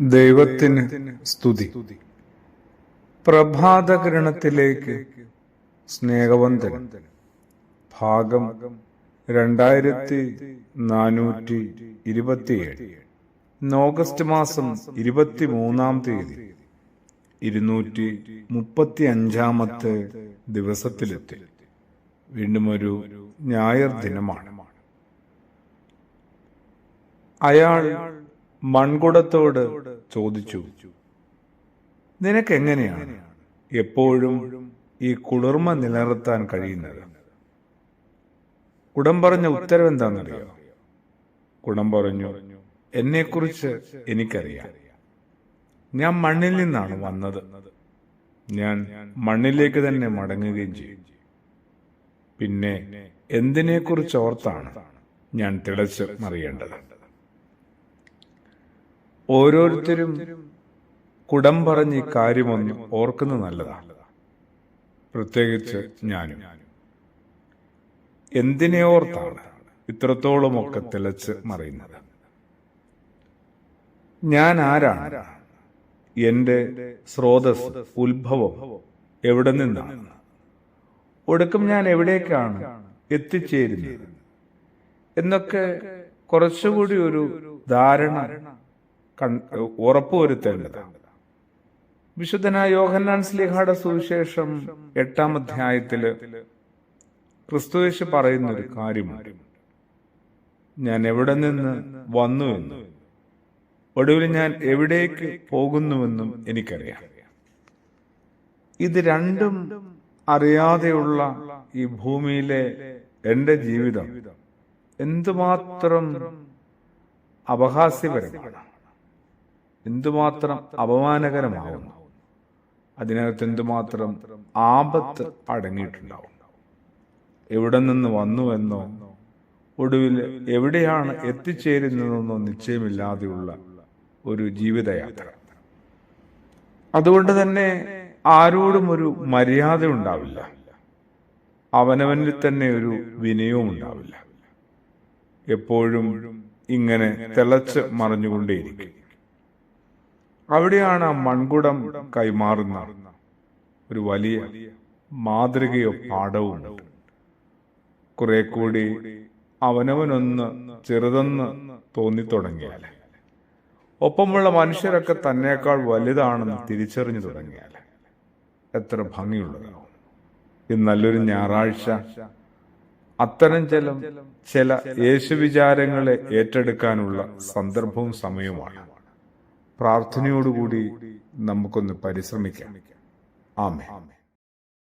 ദൈവത്തിന് സ്തുതി. പ്രഭാതകിരണത്തിലേക്ക് സ്നേഹവന്ദനം. ഭാഗം 2427. ഓഗസ്റ്റ് മാസം 23-ാം തീയതി 235-ാമത്തെ ദിവസത്തിലെത്തി. വീണ്ടും ഒരു ഞായർ ദിനമാണ്. അയാൾ മൺകുടത്തോട് ചോദിച്ചു, നിനക്കെങ്ങനെയാണ് എപ്പോഴും ഈ കുളിർമ നിലനിർത്താൻ കഴിയുന്നത്? കുടം പറഞ്ഞ ഉത്തരം എന്താണെന്നറിയോ? കുടം പറഞ്ഞു, എന്നെക്കുറിച്ച് എനിക്കറിയാം. ഞാൻ മണ്ണിൽ നിന്നാണ് വന്നത്. ഞാൻ മണ്ണിലേക്ക് തന്നെ മടങ്ങുകയും ചെയ്യും. പിന്നെ എന്തിനെക്കുറിച്ച് ഓർത്താണ് ഞാൻ തിളച്ച് മറിയേണ്ടത്? ഓരോരുത്തരും കുടം പറഞ്ഞ് ഈ കാര്യമൊന്നും ഓർക്കുന്നത് നല്ലതാണ്, പ്രത്യേകിച്ച് ഞാനും. എന്തിനെ ഓർത്താണ് ഇത്രത്തോളമൊക്കെ തിളച്ച് മറിയുന്നത്? ഞാൻ ആരാണ്? എന്റെ സ്രോതസ്, ഉത്ഭവം എവിടെ നിന്നാണ്? ഒടുക്കം ഞാൻ എവിടേക്കാണ് എത്തിച്ചേരുന്നത് എന്നൊക്കെ കുറച്ചുകൂടി ഒരു ധാരണ ഉറപ്പുവരുത്തേണ്ടതാണ്. വിശുദ്ധനായ യോഹന്നാൻ ശ്ലീഹായുടെ സുവിശേഷം 8-ാം അധ്യായത്തില് ക്രിസ്തുയേശു പറയുന്നൊരു കാര്യമുണ്ട്. ഞാൻ എവിടെ നിന്ന് വന്നുവെന്നും ഒടുവിൽ ഞാൻ എവിടേക്ക് പോകുന്നുവെന്നും എനിക്കറിയാം. ഇത് രണ്ടും അറിയാതെയുള്ള ഈ ഭൂമിയിലെ എന്റെ ജീവിതം എന്തുമാത്രം അപഹാസ്യപരമാണ്, എന്തുമാത്രം അപമാനകരമാവുന്നു, അതിനകത്ത് എന്തുമാത്രം ആപത്ത് അടങ്ങിയിട്ടുണ്ടാവും. എവിടെ നിന്ന് വന്നുവെന്നോ ഒടുവിൽ എവിടെയാണ് എത്തിച്ചേരുന്നതെന്നോ നിശ്ചയമില്ലാതെയുള്ള ഒരു ജീവിതയാത്ര. അതുകൊണ്ട് തന്നെ ആരോടും ഒരു മര്യാദ ഉണ്ടാവില്ല, അവനവനിൽ തന്നെ ഒരു വിനയവും ഉണ്ടാവില്ല. എപ്പോഴും ഇങ്ങനെ തിളച്ച് മറിഞ്ഞുകൊണ്ടേയിരിക്കും. അവിടെയാണ് ആ മൺകുടം കൈമാറുന്ന ഒരു വലിയ മാതൃകയോ പാഠവും. കുറെ കൂടി അവനവനൊന്ന് ചെറുതെന്ന് തോന്നിത്തുടങ്ങിയാൽ, ഒപ്പമുള്ള മനുഷ്യരൊക്കെ തന്നേക്കാൾ വലുതാണെന്ന് തിരിച്ചറിഞ്ഞു തുടങ്ങിയാൽ എത്ര ഭംഗിയുള്ളതാവും. ഇത് നല്ലൊരു ഞായറാഴ്ച അത്തരം ചില യേശുവിചാരങ്ങളെ ഏറ്റെടുക്കാനുള്ള സന്ദർഭവും സമയവുമാണ്. പ്രാർത്ഥനയോടുകൂടി നമുക്കൊന്ന് പരിശ്രമിക്കാം. ആമേൻ.